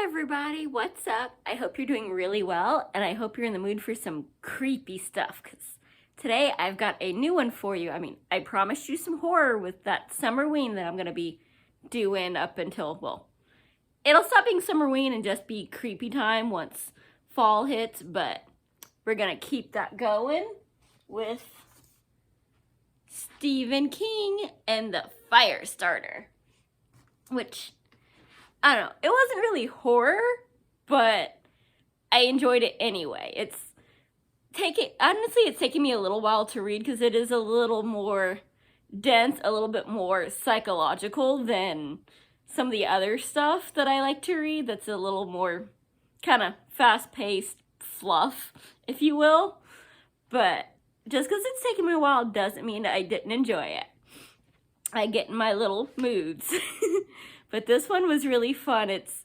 everybody, what's up? I hope you're doing really well, and I hope you're in the mood for some creepy stuff, because today I've got a new one for you. I promised you some horror with that Summerween that I'm going to be doing up until, well, it'll stop being Summerween and just be creepy time once fall hits, but we're going to keep that going with Stephen King and the Firestarter, which, I don't know, it wasn't really horror, but I enjoyed it anyway. Honestly, it's taking me a little while to read because it is a little more dense, a little bit more psychological than some of the other stuff that I like to read that's a little more kind of fast-paced fluff, if you will. But just because it's taken me a while doesn't mean I didn't enjoy it. I get in my little moods. But this one was really fun. It's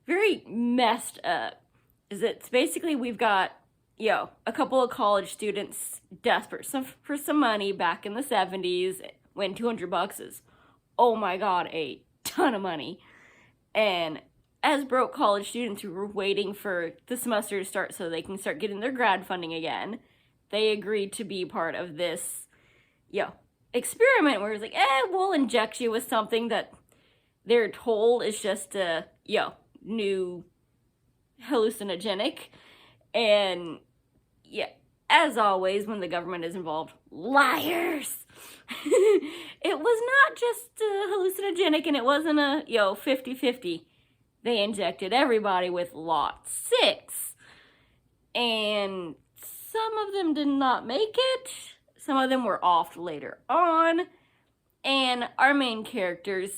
very messed up. It's basically, we've got, a couple of college students desperate for some money back in the 70s when $200 is, oh my god, a ton of money. And as broke college students who were waiting for the semester to start so they can start getting their grad funding again, they agreed to be part of this, experiment where it's like, we'll inject you with something that they're told is just a, new hallucinogenic. And, as always, when the government is involved, liars! It was not just hallucinogenic, and it wasn't a, 50-50. They injected everybody with lot 6. And some of them did not make it. Some of them were off later on. And our main characters,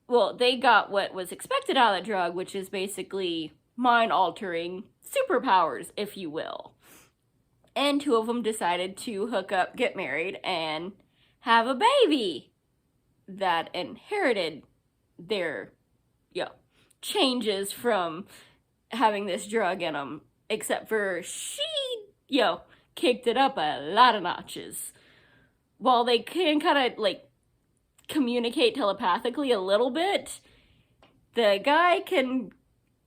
well, they got what was expected out of the drug, which is basically mind-altering superpowers, if you will. And 2 of them decided to hook up, get married, and have a baby that inherited their, changes from having this drug in them. Except for she, kicked it up a lot of notches. While they can kind of, communicate telepathically a little bit, the guy can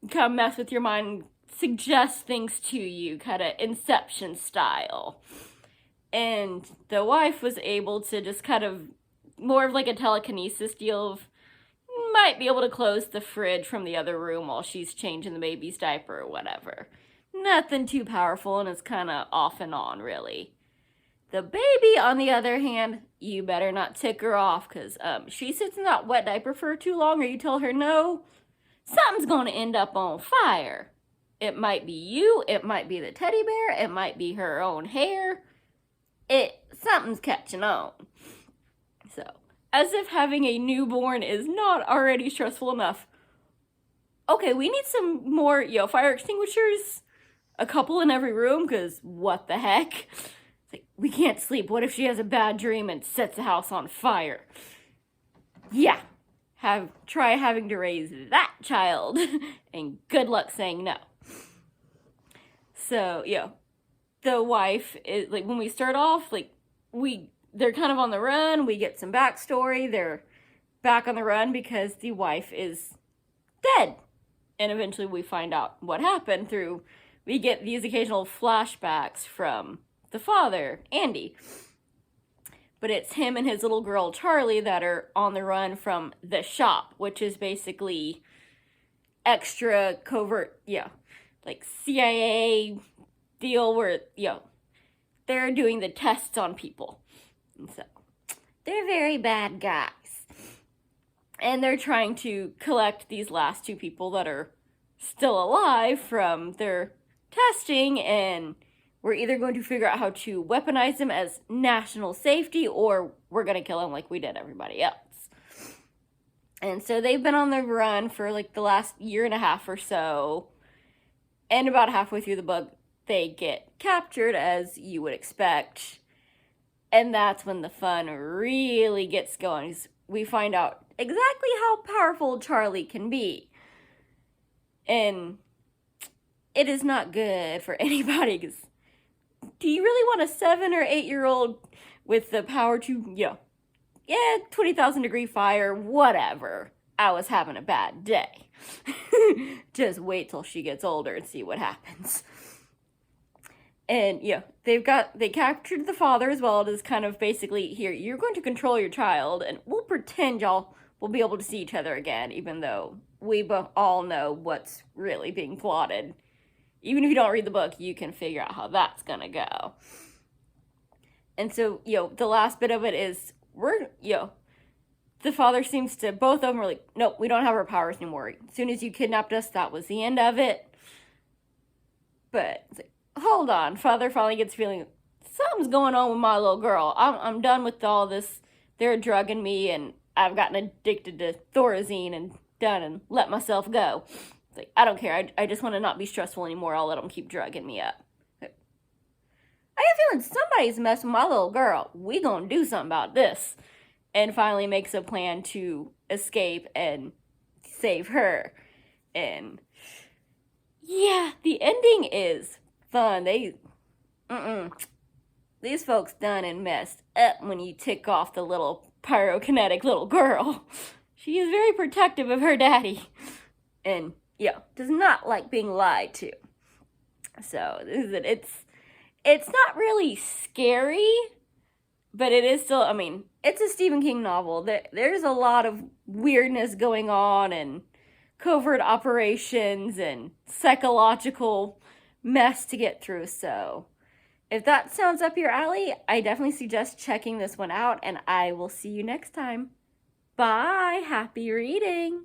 come mess with your mind, suggest things to you, kind of Inception style. And the wife was able to just kind of, more of like a telekinesis deal of, might be able to close the fridge from the other room while she's changing the baby's diaper or whatever. Nothing too powerful, and it's kind of off and on, really. The baby, on the other hand, you better not tick her off, because she sits in that wet diaper for too long, or you tell her no, something's going to end up on fire. It might be you, it might be the teddy bear, it might be her own hair. Something's catching on. So, as if having a newborn is not already stressful enough. Okay, we need some more, fire extinguishers. A couple in every room, because what the heck? We can't sleep. What if she has a bad dream and sets the house on fire? Yeah. Try having to raise that child. And good luck saying no. So, the wife is, when we start off, they're kind of on the run. We get some backstory. They're back on the run because the wife is dead. And eventually we find out what happened we get these occasional flashbacks from the father, Andy. But it's him and his little girl, Charlie, that are on the run from the shop, which is basically extra covert, CIA deal where, they're doing the tests on people. And so, they're very bad guys. And they're trying to collect these last 2 people that are still alive from their testing, and we're either going to figure out how to weaponize them as national safety, or we're going to kill them like we did everybody else. And so they've been on the run for the last year and a half or so, and about halfway through the book, they get captured, as you would expect. And that's when the fun really gets going. We find out exactly how powerful Charlie can be. And it is not good for anybody, because do you really want a 7 or 8-year-old with the power to, 20,000 degree fire, whatever. I was having a bad day. Just wait till she gets older and see what happens. And yeah, they captured the father as well as kind of basically, here, you're going to control your child and we'll pretend y'all will be able to see each other again, even though we all know what's really being plotted. Even if you don't read the book, you can figure out how that's gonna go. And so, the last bit of it is, the father seems to, both of them are like, nope, we don't have our powers anymore. As soon as you kidnapped us, that was the end of it. But it's like, hold on, father finally gets feeling, something's going on with my little girl. I'm done with all this. They're drugging me, and I've gotten addicted to Thorazine and done and let myself go. It's like, I don't care. I just want to not be stressful anymore. I'll let them keep drugging me up. I have a feeling somebody's messing with my little girl. We gonna do something about this. And finally makes a plan to escape and save her. And yeah, the ending is fun. These folks done and messed up when you tick off the little pyrokinetic little girl. She is very protective of her daddy. And does not like being lied to. So this is it. It's not really scary, but it is still, it's a Stephen King novel. There's a lot of weirdness going on and covert operations and psychological mess to get through. So if that sounds up your alley, I definitely suggest checking this one out, and I will see you next time. Bye. Happy reading.